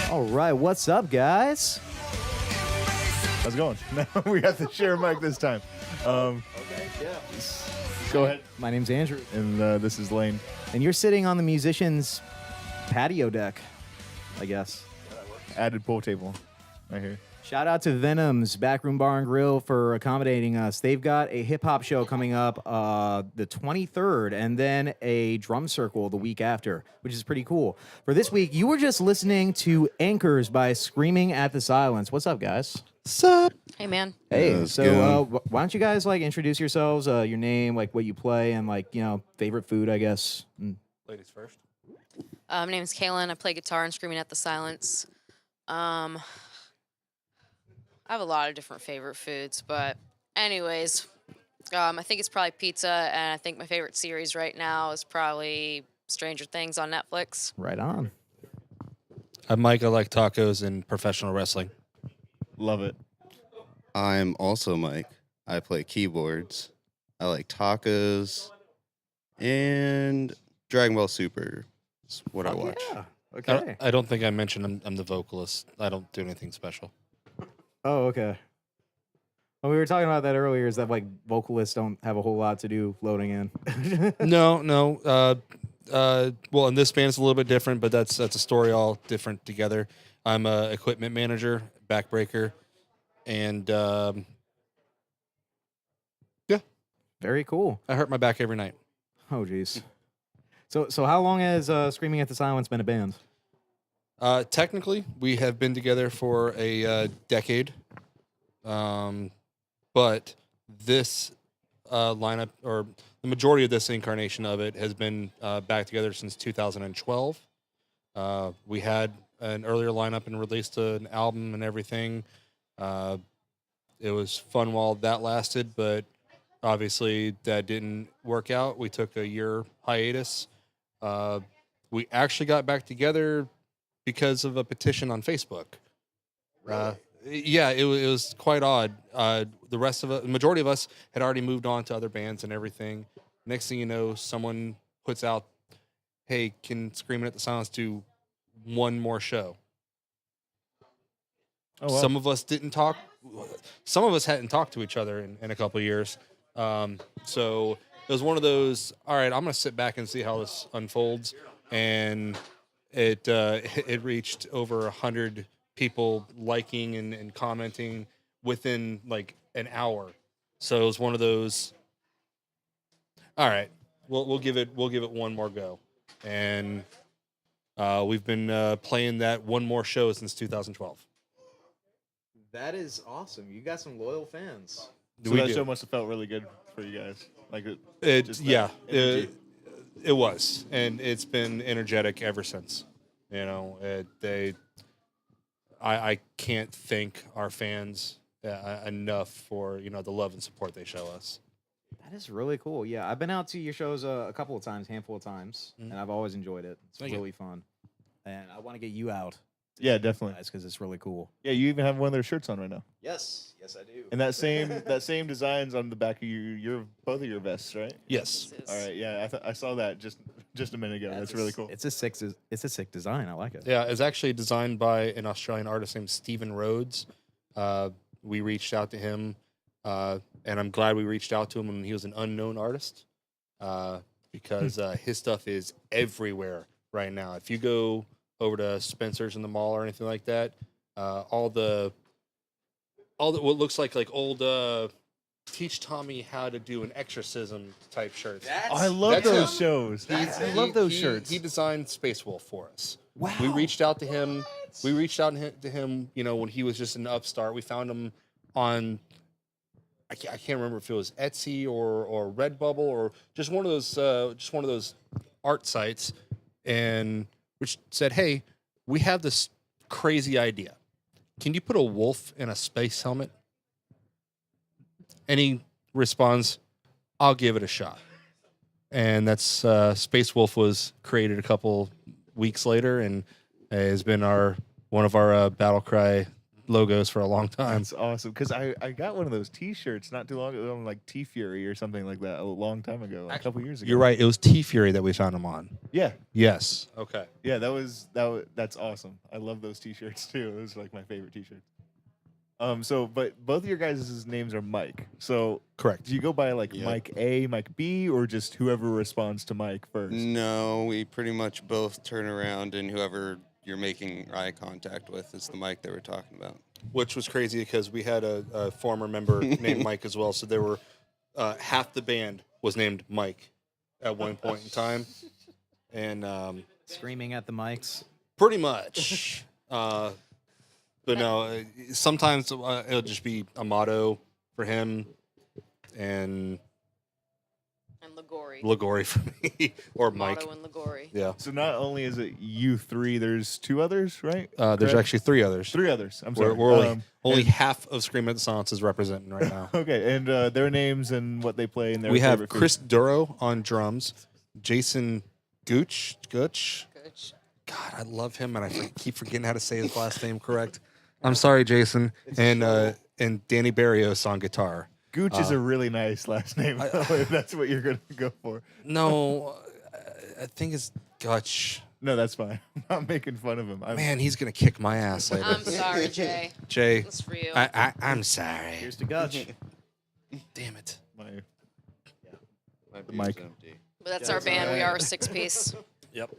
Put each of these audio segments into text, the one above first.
All right, what's up, guys? How's it going? No, we have to share a mic this time. Okay, yeah. Go ahead. My name's Andrew, And this is Lane. and you're sitting on the musician's patio deck, I guess. Added pool table right here. Shout out to Venom's Backroom Bar and Grill for accommodating us. They've got a hip-hop show coming up the 23rd, and then a drum circle the week after, which is pretty cool. For this week, you were just listening to Anchors by Screaming at the Silence. What's up, guys? Sup? Hey, man. Hey, How's it so going? why don't you guys introduce yourselves, your name, what you play, and favorite food, I guess. Ladies first. My name is Kaylynn. I play guitar and Screaming at the Silence. I have a lot of different favorite foods, but anyways, I think it's probably pizza, and I think my favorite series right now is probably Stranger Things on Netflix. Right on. I'm Mike. I like tacos and professional wrestling. Love it. I'm also Mike. I play keyboards. I like tacos and Dragon Ball Super is what I watch. Yeah. Okay. I don't think I mentioned I'm the vocalist. I don't do anything special. Oh, okay. Well, we were talking about that earlier, is that vocalists don't have a whole lot to do loading in. No. Well, in this band it's a little bit different, but that's a story all different together. I'm a equipment manager, backbreaker, and yeah, Very cool. I hurt my back every night. Oh, geez. So how long has Screaming at the Silence been a band? Technically, we have been together for a decade, but this lineup, or the majority of this incarnation of it, has been back together since 2012. We had an earlier lineup and released an album and everything. It was fun while that lasted, but obviously that didn't work out. We took a year hiatus. We actually got back together because of a petition on Facebook. Yeah, it was quite odd. The majority of us had already moved on to other bands and everything. Next thing you know, someone puts out, "Hey, can Screaming at the Silence do one more show?" Oh, wow. Some of us didn't talk. Some of us hadn't talked to each other in a couple of years. So it was one of those, all right, I'm going to sit back and see how this unfolds. And it reached over 100 people liking and commenting within an hour. So it was one of those, all right, we'll give it one more go. And we've been playing that one more show since 2012. That is awesome. You got some loyal fans. So We that do. show must have felt really good for you guys. It was, and it's been energetic ever since. I can't thank our fans enough for the love and support they show us. That is really cool. Yeah, I've been out to your shows a couple of times, handful of times, and I've always enjoyed it. It's Thank you. really fun. And I want to get you out. Yeah, definitely. Because it's really cool. Yeah, you even have one of their shirts on right now. Yes, I do. And that same design's on the back of your both of your vests, right? Yes. All right. Yeah, I saw that just a minute ago. That's really cool. It's a sick design. I like it. Yeah, it's actually designed by an Australian artist named Stephen Rhodes. We reached out to him, and I'm glad we reached out to him when he was an unknown artist, because his stuff is everywhere right now. If you go over to Spencer's in the mall or anything like that, all the what looks like old teach Tommy how to do an exorcism type shirts. I love That's those him. shows. I love those shirts. He designed Space Wolf for us. Wow. We reached out to him. We reached out to him, when he was just an upstart. We found him on I can't remember if it was Etsy or Redbubble or just one of those art sites, and which said, "Hey, we have this crazy idea. Can you put a wolf in a space helmet?" And he responds, "I'll give it a shot." And that's Space Wolf was created a couple weeks later, and has been one of our battle cry logos for a long time. That's awesome because I got one of those T-shirts not too long ago, like T Fury or something like that, a long time ago, a couple years ago. You're right. It was T Fury that we found him on. Yeah, Yes. Okay. yeah, that's awesome. I love those T-shirts too. Those are like my favorite T-shirts. But both of your guys' names are Mike. So Correct. do you go by like Yep. Mike A, Mike B, or just whoever responds to Mike first? No, we pretty much both turn around, and whoever you're making eye contact with is the mic that we're talking about. Which was crazy because we had a former member named Mike as well. So there were half the band was named Mike at one point in time, and Screaming at the mics. pretty much. But no, sometimes it'll just be a motto for him and Ligori for me or Mike. Motto and Ligori. Yeah. So not only is it you three, there's two others, right? There's Correct? actually three others. Three others. I'm sorry. We're only half of Scream at the Silence is representing right now. Okay, and their names and what they play and their We have favorite Chris foods. Duro on drums, Jason Gooch. Good. God, I love him, and I keep forgetting how to say his last name correct. I'm sorry, Jason. And Danny Barrios on guitar. Gooch is a really nice last name, if that's what you're going to go for. No, I think it's Gutch. No, that's fine. I'm not making fun of him. Man, he's gonna kick my ass later. I'm sorry, Jay. Jay, That's for you. I'm sorry. Here's to Gutch. Damn it. My The mic. beer's empty. But that's our band. We are a 6-piece. Yep.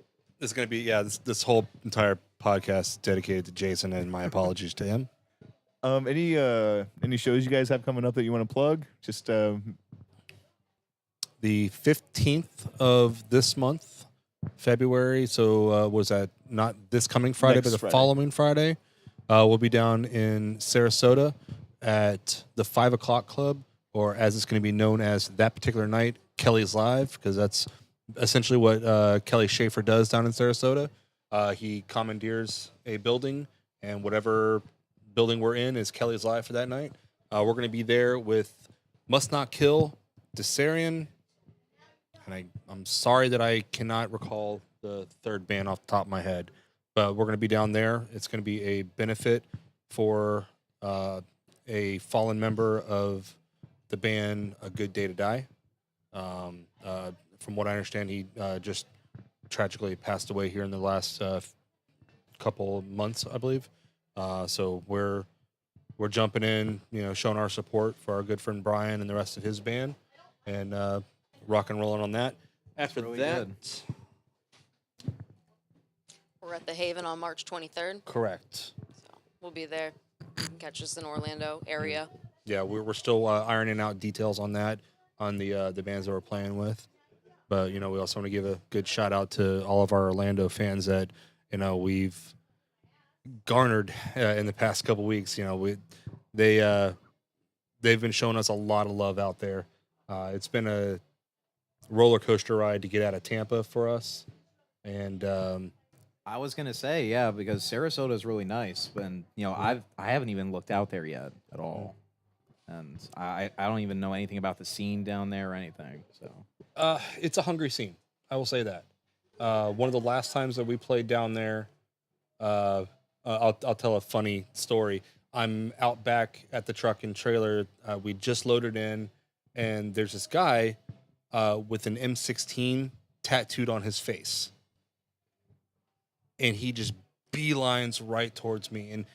This is gonna be this whole entire podcast is dedicated to Jason, and my apologies to him. Any shows you guys have coming up that you want to plug? Just The 15th of this month, February. So was that not this coming Friday, Next but the Friday. following Friday? We'll be down in Sarasota at the 5 o'clock club, or as it's going to be known as that particular night, Kelly's Live, because that's essentially what Kelly Schaefer does down in Sarasota. He commandeers a building, and whatever building we're in is Kelly's Live for that night. We're going to be there with Must Not Kill, Desarian, and I'm sorry that I cannot recall the third band off the top of my head, but we're going to be down there. It's going to be a benefit for a fallen member of the band, A Good Day to Die. From what I understand, he just tragically passed away here in the last couple months, I believe. So we're jumping in, showing our support for our good friend Brian and the rest of his band, and rock and rolling on that. After really that, good. We're at the Haven on March 23rd. correct. So we'll be there. You can catch us in Orlando area. Yeah, we're still ironing out details on that, on the bands that we're playing with. But we also want to give a good shout out to all of our Orlando fans that we've garnered in the past couple weeks. They've been showing us a lot of love out there. It's been a roller coaster ride to get out of Tampa for us, and I was gonna say, yeah, because Sarasota is really nice, and I haven't even looked out there yet at all, and I don't even know anything about the scene down there or anything. So it's a hungry scene. I will say that. One of the last times that we played down there, I'll tell a funny story. I'm out back at the truck and trailer. We just loaded in, and there's this guy with an M16 tattooed on his face. And he just beelines right towards me. And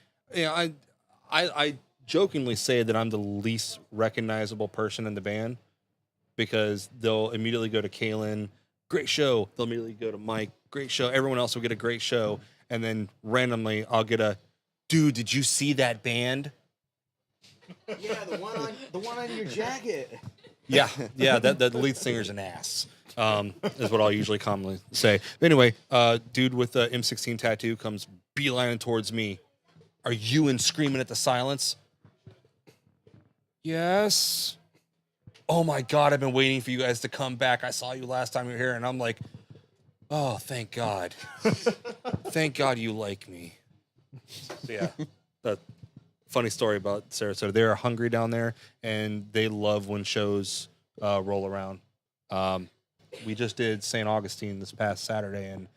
I jokingly say that I'm the least recognizable person in the band, because they'll immediately go to Kaylynn, great show. They'll immediately go to Mike, great show. Everyone else will get a great show. And then randomly I'll get a, dude, did you see that band? yeah, the one on your jacket. Yeah, that the lead singer's an ass, is what I'll usually commonly say. But anyway, dude with the M16 tattoo comes beelining towards me. Are you in Screaming at the Silence? yes. Oh my God, I've been waiting for you guys to come back. I saw you last time you were here, and I'm like, oh, thank God. Thank God you like me. So yeah, that funny story about Sarasota. They're hungry down there, and they love when shows roll around. We just did St. Augustine this past Saturday, and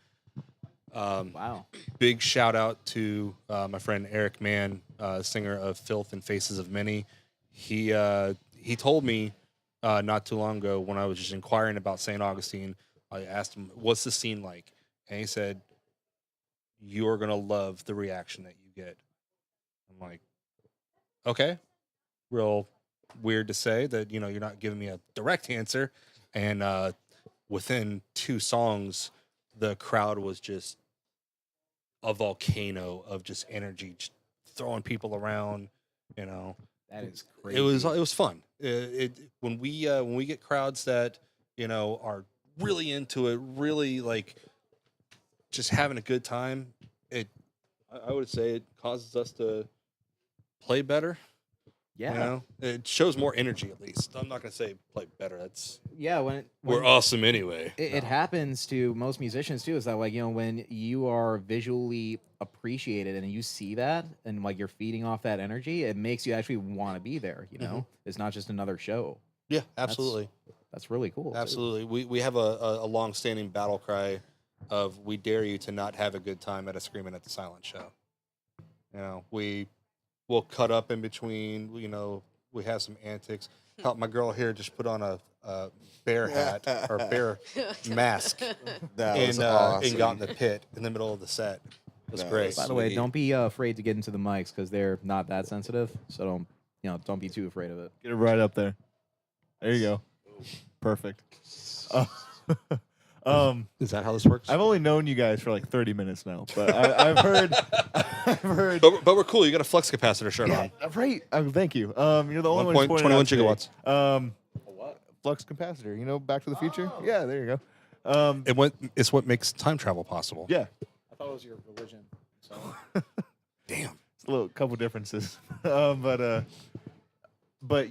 Wow. big shout out to my friend Eric Mann, singer of Filth and Faces of Many. He told me not too long ago when I was just inquiring about St. Augustine. I asked him, "What's the scene like?" And he said, "You're gonna love the reaction that you get." I'm like, "Okay." Real weird to say that you're not giving me a direct answer. And within 2 songs, the crowd was just a volcano of just energy, just throwing people around. That is crazy. It was fun. When we get crowds that are really into it, really like just having a good time. I would say it causes us to play better. Yeah. It shows more energy, at least. I'm not gonna say play better. That's Yeah. we're awesome anyway. It happens to most musicians too. Is that like when you are visually appreciated and you see that and like you're feeding off that energy, it makes you actually want to be there. It's not just another show. Yeah, absolutely. That's really cool. too. Absolutely. We have a long-standing battle cry of we dare you to not have a good time at a Screaming at the Silent show. We'll cut up in between, we have some antics. Help my girl here just put on a bear hat or bear mask That and, was awesome. and got in the pit in the middle of the set. It was That great. was By the way, Sweet. don't be afraid to get into the mics because they're not that sensitive. So don't be too afraid of it. Get it right up there. There you go. Perfect. Is that how this works? I've only known you guys for like 30 minutes now, but I've heard. But we're cool. You got a flux capacitor shirt on. Right. Thank you. You're the only one. 1.21 gigawatts. Flux capacitor. Back to the Future. Yeah, there you go. It's what makes time travel possible. Yeah, I thought it was your religion. So. Damn. it's a couple differences, but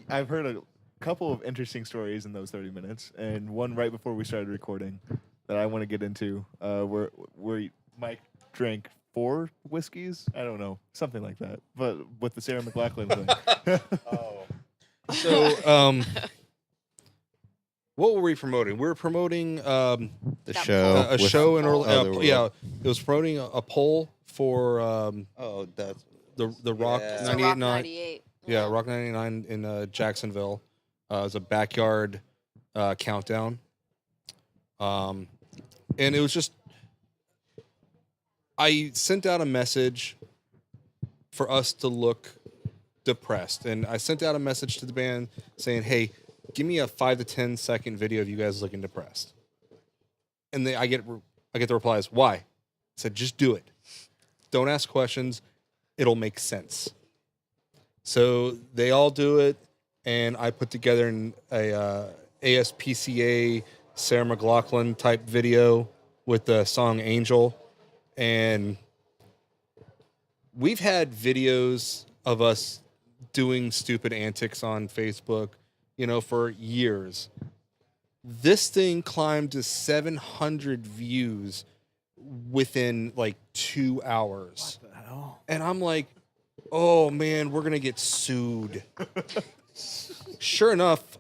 I've heard a couple of interesting stories in those 30 minutes, and one right before we started recording that I want to get into, where Mike drank 4 whiskeys. I don't know, something like that, but with the Sarah McLachlan thing. So, what were we promoting? We were promoting The That show. a with show in Orlando. Otherworld. Yeah, it was promoting a poll for Oh, that's the Rock Yeah. So 98.9. Rock 98. Yeah, Rock 99 in Jacksonville. It was a backyard countdown. And it was just, I sent out a message for us to look depressed. And I sent out a message to the band saying, hey, give me a 5 to 10 second video of you guys looking depressed. And I get the replies, why? I said, just do it. Don't ask questions. It'll make sense. So they all do it. And I put together an ASPCA Sarah McLachlan type video with the song Angel. And we've had videos of us doing stupid antics on Facebook, for years. This thing climbed to 700 views within like 2 hours. What the hell? And I'm like, oh man, we're going to get sued. Sure enough,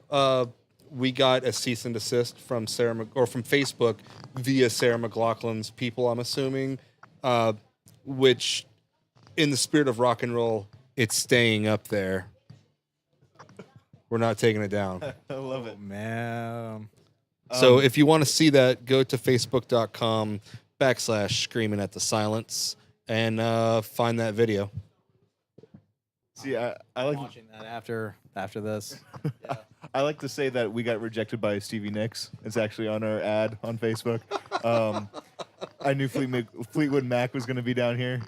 we got a cease and desist from from Facebook via Sarah McLachlan's people, I'm assuming, which in the spirit of rock and roll, it's staying up there. We're not taking it down. I love it. Man. So if you want to see that, go to facebook.com/screaming at the silence and find that video. See, I like Watching that after this. Yeah. I like to say that we got rejected by Stevie Nicks. It's actually on our ad on Facebook. I knew Fleetwood Mac was going to be down here,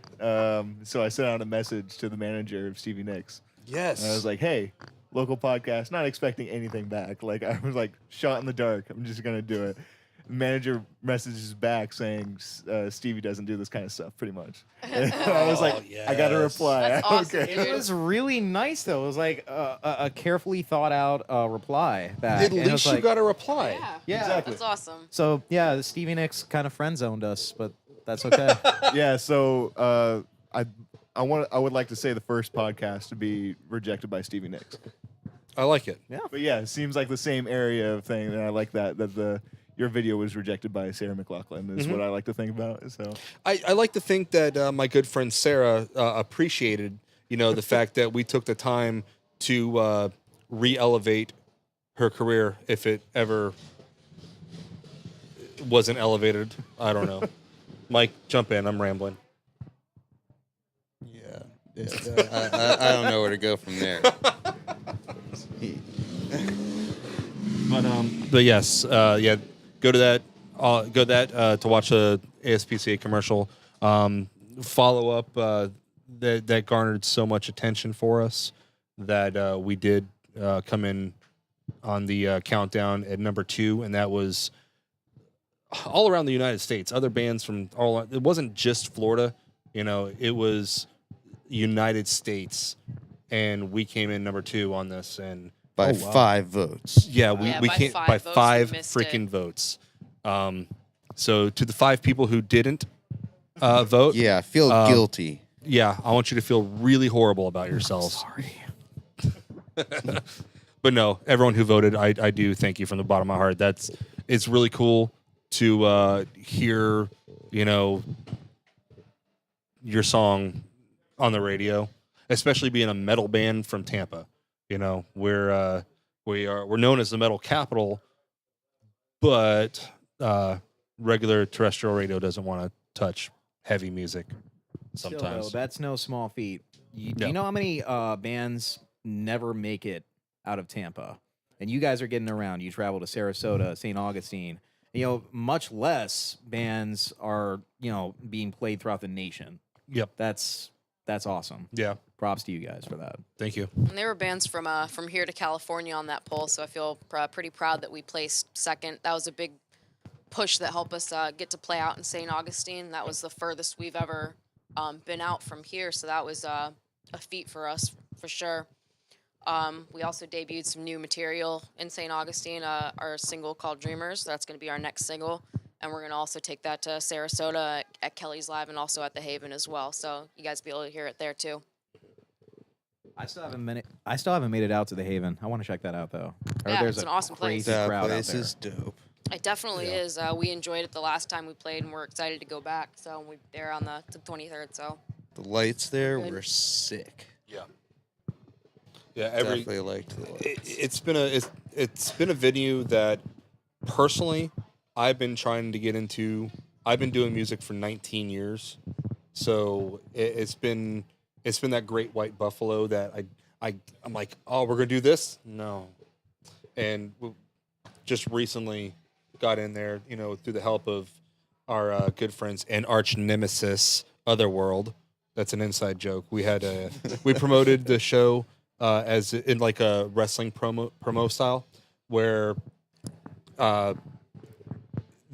so I sent out a message to the manager of Stevie Nicks. Yes. And I was like, hey, local podcast, not expecting anything back. Like, I was like, shot in the dark. I'm just going to do it. manager messages back saying Stevie doesn't do this kind of stuff, pretty much. And I was like, I got to yes. reply. That's awesome, Okay. dude. It was really nice though. It was like a carefully thought out reply back. At And it was least you like, got a reply. Yeah, Exactly. That's awesome. So yeah, Stevie Nicks kind of friend zoned us, but that's okay. Yeah, so I would like to say the first podcast to be rejected by Stevie Nicks. I like it. But yeah, it seems like the same area of thing, and I like that your video was rejected by Sarah McLachlan is what I like to think about. So I like to think that my good friend Sarah appreciated, the fact that we took the time to re-elevate her career, if it ever wasn't elevated. I don't know. Mike, jump in. I'm rambling. Yeah. I don't know where to go from there. But yes, yeah. Go to that. To watch a ASPCA commercial. Follow up that garnered so much attention for us that we did come in on the countdown at number 2, and that was all around the United States. Other bands from all. It wasn't just Florida. It was United States, and we came in number 2 on this, and By 5 votes. yeah, we by came 5 by votes, we 5 missed freaking it. votes. So to the 5 people who didn't vote, Yeah, I feel guilty. yeah, I want you to feel really horrible about yourselves. Sorry. But no, everyone who voted, I do thank you from the bottom of my heart. It's really cool to hear, your song on the radio, especially being a metal band from Tampa. We're known as the metal capital, but regular terrestrial radio doesn't want to touch heavy music Still, though, sometimes. that's no small feat. Do No. you know how many bands never make it out of Tampa? And you guys are getting around. You travel to Sarasota, St. Augustine. Much less bands are, being played throughout the nation. Yep. That's awesome. Yeah. Props to you guys for that. Thank you. And there were bands from here to California on that poll, so I feel pretty proud that we placed second. That was a big push that helped us get to play out in St. Augustine. That was the furthest we've ever been out from here, so that was a feat for us for sure. We also debuted some new material in St. Augustine, our single called Dreamers. That's going to be our next single. And we're going to also take that to Sarasota at Kelly's Live and also at the Haven as well. So you guys will be able to hear it there too. I still haven't made it out to the Haven. I want to check that out though. I heard Yeah, there's it's a an awesome place. crazy That crowd out place there. is dope. It definitely is. We enjoyed it the last time we played, and we're excited to go back. So we're there on the 23rd. So The lights there Good. were sick. Yeah. Yeah. Definitely liked the lights. It's been a venue that personally I've been trying to get into. I've been doing music for 19 years, so it's been that great white buffalo that I'm like, oh, we're gonna do this? No, and we just recently got in there, through the help of our good friends and arch nemesis Otherworld. That's an inside joke. We promoted the show as in like a wrestling promo style, where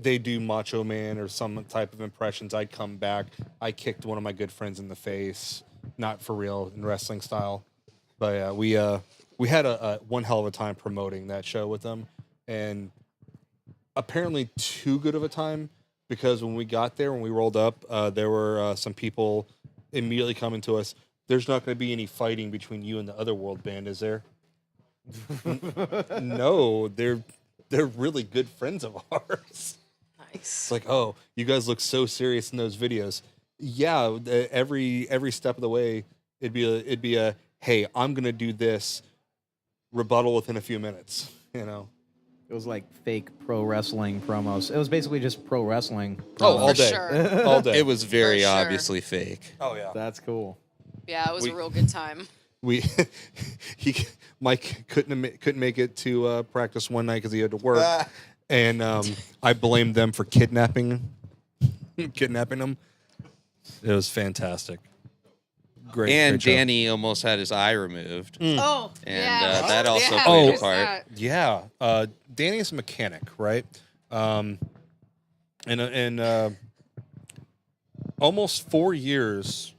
they do Macho Man or some type of impressions. I'd come back. I kicked one of my good friends in the face, not for real in wrestling style, but we had a one hell of a time promoting that show with them, and apparently too good of a time, because when we got there, when we rolled up, there were some people immediately coming to us. There's not going to be any fighting between you and the Otherworld band, is there? No, they're really good friends of ours. nice. It's like, oh, you guys look so serious in those videos. Yeah, every step of the way, it'd be a hey, I'm gonna do this, rebuttal within a few minutes. It was like fake pro wrestling promos. It was basically just pro wrestling. Oh, promos. all For day, sure. all day. It was very sure. obviously fake. Oh yeah. That's cool. Yeah, it was We- a real good time. Mike couldn't make it to practice one night because he had to work, and I blamed them for kidnapping him. It was fantastic. Great. And great show. Danny almost had his eye removed. Oh, And, yeah. that also yeah, played a there's part. that. Yeah, Danny is a mechanic, right? and almost 4 years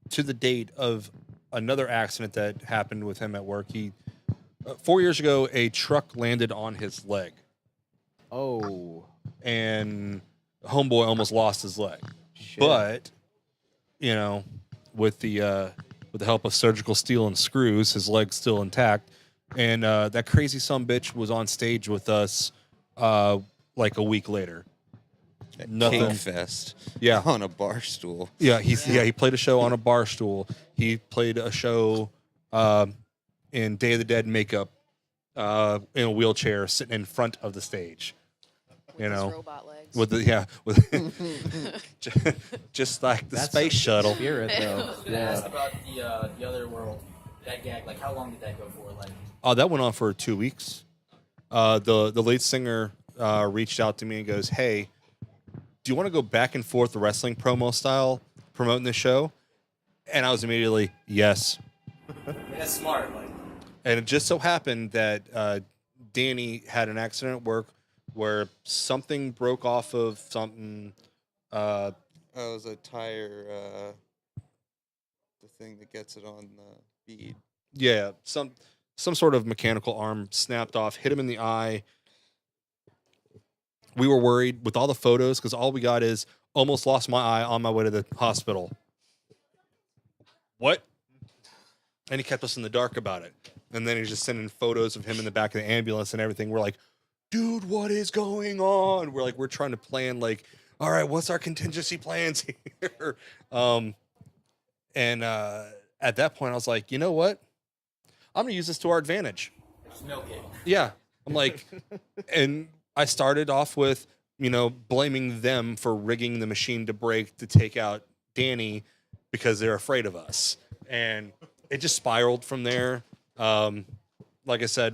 to the date of another accident that happened with him at work. 4 years ago, a truck landed on his leg, Oh, and homeboy almost lost his leg. shit. But with the help of surgical steel and screws, his leg's still intact. And that crazy sumbitch was on stage with us like a week later. Nothing. Cake Fest. Yeah. On a bar stool. Yeah, he played a show on a bar stool. He played a show in Day of the Dead makeup in a wheelchair sitting in front of the stage. With his robot legs. Just like the That's space shuttle. Spirit, though. Ask about the other world. That gag, like how long did that go for? Like, That went on for 2 weeks. The lead singer reached out to me and goes, "Hey, do you want to go back and forth wrestling promo style promoting this show?" And I was immediately, yes. that's smart. Like, And it just so happened that Danny had an accident at work where something broke off of something. It was a tire, the thing that gets it on the bead. Yeah, some sort of mechanical arm snapped off, hit him in the eye. We were worried with all the photos because all we got is almost lost my eye on my way to the hospital. What? And he kept us in the dark about it. And then he's just sending photos of him in the back of the ambulance and everything. We're like, dude, what is going on? We're trying to plan like, all right, what's our contingency plans here? At that point, I was like, you know what? I'm going to use this to our advantage. just milk it. Yeah. I'm like, and I started off with, blaming them for rigging the machine to break to take out Danny because they're afraid of us. And it just spiraled from there. Like I said,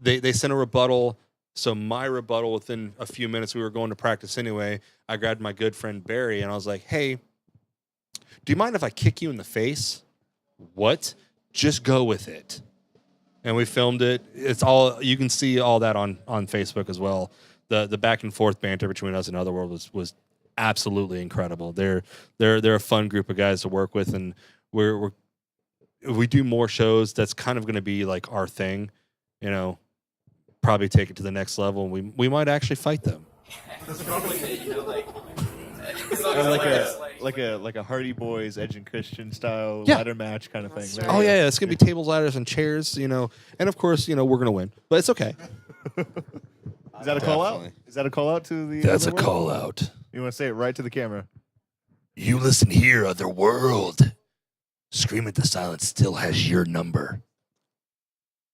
they sent a rebuttal. So my rebuttal, within a few minutes, we were going to practice anyway. I grabbed my good friend Barry and I was like, "Hey, do you mind if I kick you in the face?" "What?" "Just go with it." And we filmed it. It's all, you can see all that on Facebook as well. The back and forth banter between us and Otherworld was absolutely incredible. They're a fun group of guys to work with, and we do more shows. That's kind of going to be like our thing, probably take it to the next level. We might actually fight them. What's wrong with it? Like a Hardy Boys, Edge and Christian style Yeah. ladder match kind of thing. That's There right. you Oh go. yeah, it's gonna be tables, ladders, and chairs, and of course, we're gonna win, but it's okay. Is that a call out? Definitely. Is that a call out to the? Otherworld? out. You want to say it right to the camera? You listen here, Otherworld. Scream at the Silence still has your number.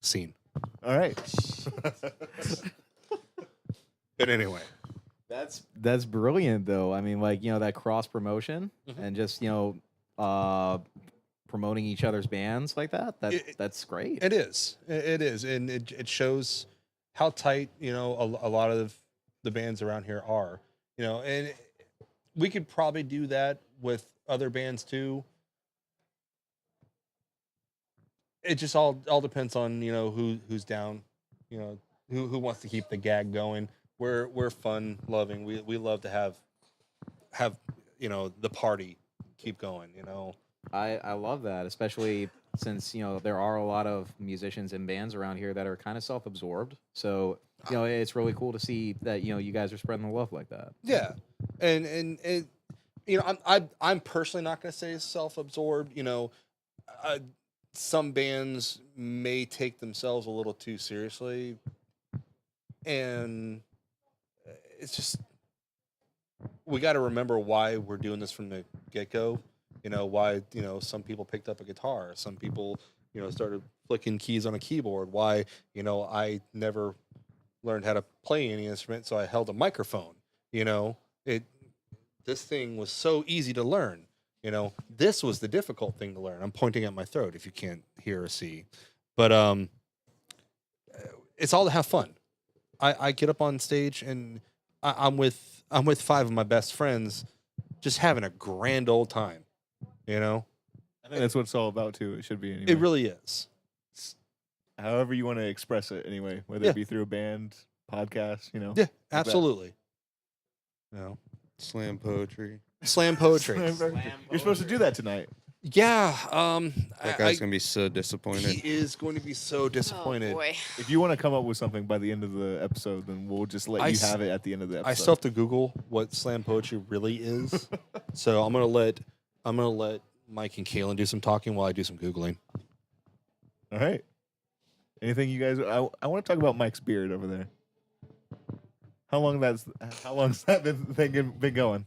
Scene. All right. But anyway, That's brilliant, though. I mean, like, that cross promotion Mhm. and just promoting each other's bands like that. That's great. it is. It is, and it shows how tight a lot of the bands around here are. And we could probably do that with other bands too. It just all depends on who's down, who wants to keep the gag going. We're fun loving. We love to have the party keep going. I love that, especially since there are a lot of musicians and bands around here that are kind of self-absorbed. So it's really cool to see that you guys are spreading the love like that. Yeah, and I'm personally not going to say self-absorbed. Some bands may take themselves a little too seriously, and it's just, we got to remember why we're doing this from the get-go. Why some people picked up a guitar, some people started flicking keys on a keyboard. Why I never learned how to play any instrument, so I held a microphone. This thing was so easy to learn. This was the difficult thing to learn. I'm pointing at my throat if you can't hear or see, but it's all to have fun. I get up on stage and I'm with 5 of my best friends, just having a grand old time. I think that's what it's all about too. It should be anyway. It really is. However you want to express it anyway, whether Yeah. it be through a band, podcast, Yeah, absolutely. know, Slam poetry. slam poetry. You're supposed to do that tonight. Yeah. That guy's gonna be so disappointed. He is going to be so disappointed. Oh boy. If you want to come up with something by the end of the episode, then we'll just let you have it at the end of the episode. I still have to Google what slam poetry really is. So I'm gonna let Mike and Kaylynn do some talking while I do some Googling. All right. Anything you guys? I want to talk about Mike's beard over there. How long's that been going?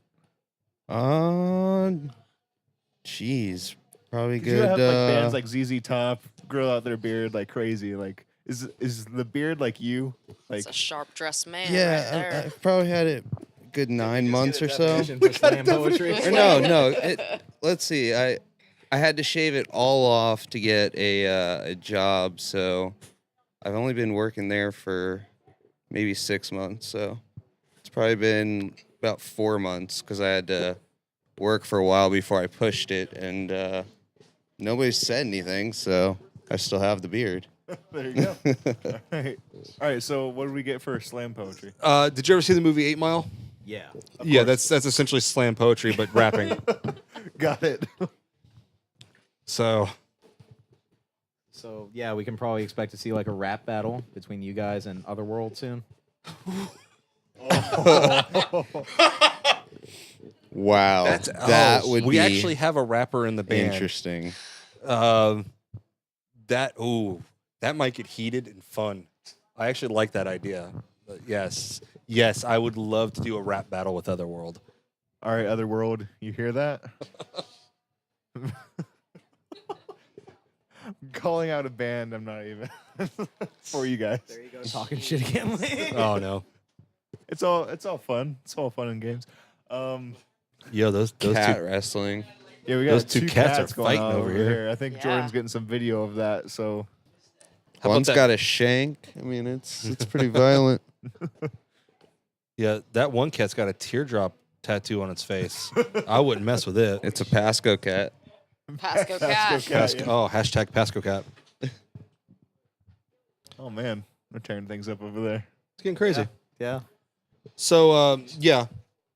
Jeez, probably 'Cause good. you have like bands like ZZ Top grow out their beard like crazy. Like, is the beard like you? Like, It's a sharp dressed man right yeah, there. I've probably had it a good 9 months or so. Slam poetry. Or no. Let's see. I had to shave it all off to get a job, so I've only been working there for maybe 6 months. So it's probably been about 4 months because I had to work for a while before I pushed it, and nobody said anything, so I still have the beard. there you go. All right. So what did we get for slam poetry? Did you ever see the movie 8 Mile? Yeah. Yeah, that's essentially slam poetry, but rapping. Got it. So So yeah, we can probably expect to see like a rap battle between you guys and Otherworld soon. Wow, that would we be actually have a rapper in the band. interesting. That might get heated and fun. I actually like that idea. But yes, I would love to do a rap battle with Otherworld. All right, Otherworld, you hear that? Calling out a band, I'm not even for you guys. There you go, talking shit again. Oh no, It's all fun. It's all fun and games. yo, those Cat two. wrestling. Yeah, we got Those two cats are going fighting on over here. I think Yeah. Jordan's getting some video of that. So How about One's that? got a shank. I mean, it's pretty violent. Yeah, that one cat's got a teardrop tattoo on its face. I wouldn't mess with it. It's a Pasco cat. Pasco cat. Pasco cat. Yeah. Oh, hashtag Pasco cat. Oh man, they're tearing things up over there. It's getting crazy. Yeah. So,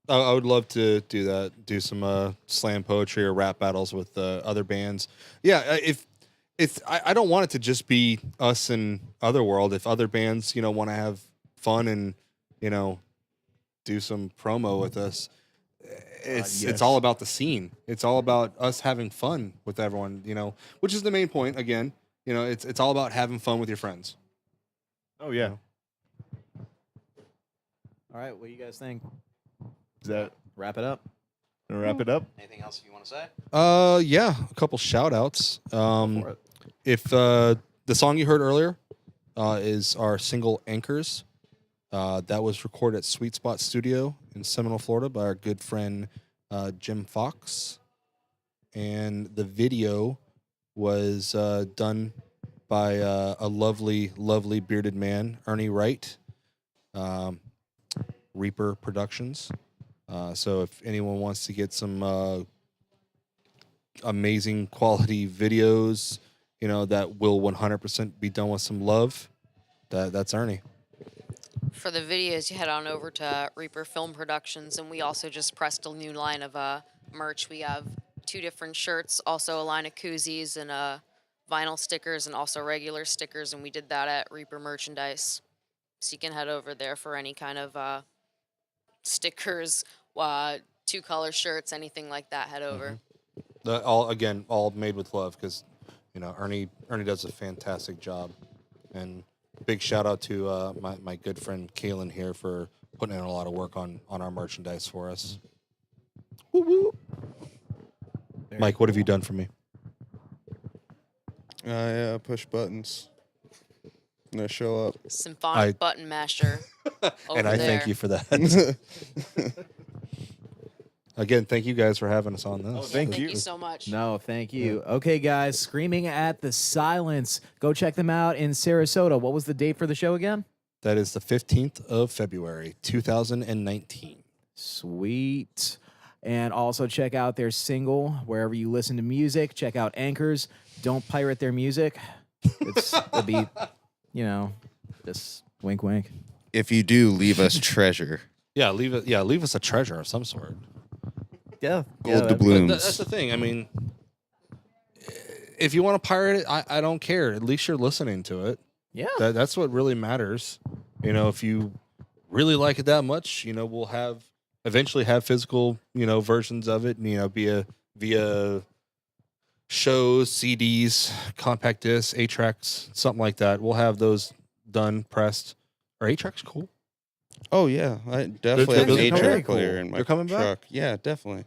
I would love to do that. Do some slam poetry or rap battles with other bands. Yeah, I don't want it to just be us and Otherworld. If other bands, want to have fun and, do some promo with us, Yes. it's all about the scene. It's all about us having fun with everyone, which is the main point. Again, it's all about having fun with your friends. Oh yeah. All right, what do you guys think? Is that Wrap it up. gonna wrap it up? Anything else you want to say? Yeah, a couple shout outs. For it. If the song you heard earlier is our single Anchors, that was recorded at Sweet Spot Studio in Seminole, Florida by our good friend Jim Fox. And the video was done by a lovely, lovely bearded man, Ernie Wright, Reaper Productions. So if anyone wants to get some amazing quality videos, that will 100% be done with some love, that's Ernie. For the videos, you head on over to Reaper Film Productions, and we also just pressed a new line of merch. We have 2 different shirts, also a line of koozies and vinyl stickers, and also regular stickers, and we did that at Reaper Merchandise. So you can head over there for any kind of stickers, 2-color shirts, anything like that. Head over. All made with love, because Ernie does a fantastic job, and big shout out to my good friend Kaylynn here for putting in a lot of work on our merchandise for us. Woo woo. Mike, what have you done for me? I push buttons. And I show up. Symphonic button masher. Over And I there. thank you for that. Again, thank you guys for having us on this. Thank you. you so much. No, thank you. Okay, guys, Screaming at the Silence. Go check them out in Sarasota. What was the date for the show again? That is the 15th of February, 2019. Sweet. And also check out their single wherever you listen to music. Check out Anchors. Don't pirate their music. It's the beat, just wink, wink. If you do, leave us treasure. Yeah, leave us a treasure of some sort. Yeah. Gold that'd be- doubloons. That's the thing. I mean, if you want to pirate it, I don't care. At least you're listening to it. Yeah. That's what really matters. If you really like it that much, we'll eventually have physical, versions of it, via shows, CDs, compact discs, 8-tracks, something like that. We'll have those done, pressed. Are 8-tracks cool? Oh yeah, I definitely have an they're 8-track very cool. player in my They're coming back? truck. Yeah, definitely.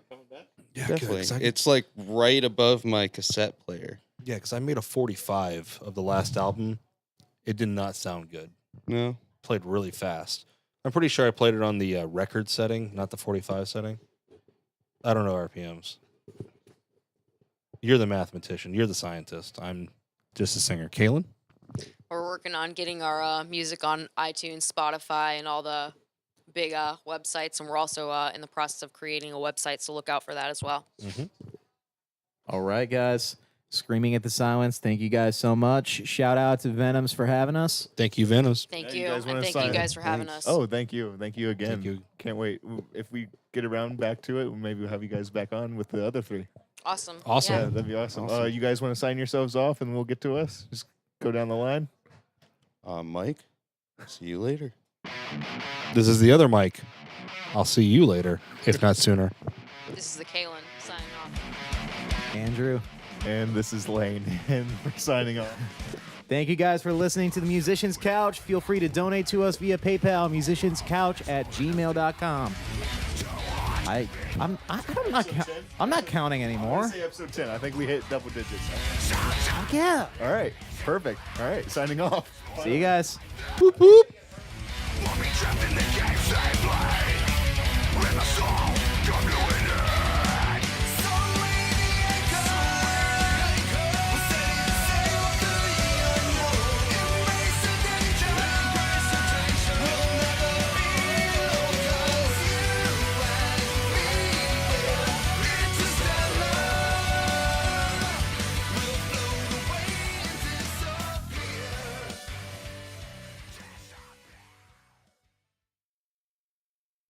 Yeah, Definitely. It's like right above my cassette player. Yeah, because I made a 45 of the last album. It did not sound good. No. Played really fast. I'm pretty sure I played it on the record setting, not the 45 setting. I don't know RPMs. You're the mathematician. You're the scientist. I'm just a singer. Kaylynn? We're working on getting our music on iTunes, Spotify, and all the big websites, and we're also in the process of creating a website, so look out for that as well. All right, guys. Screaming at the Silence. Thank you guys so much. Shout out to Venoms for having us. Thank you, Venoms. Thank Yeah, you, guys wanna and thank sign- you guys for having us. Oh, thank you again. Thank you. Can't wait. If we get around back to it, maybe we'll have you guys back on with the other three. Awesome. Awesome. Yeah, Yeah. that'd be awesome. Awesome. You guys want to sign yourselves off, and we'll get to us. Just go down the line. Mike, see you later. This is the other Mike. I'll see you later, if not sooner. This is the Kaylynn signing off. Andrew. And this is Lane, and we're signing off. Thank you guys for listening to the Musician's Couch. Feel free to donate to us via PayPal, musicianscouch@gmail.com. I'm not counting I anymore. want to say episode 10. I think we hit double digits. Fuck yeah. All right. Perfect. All right. Signing off. See you guys. Boop, boop. Want me trapped in the games they play with a sword.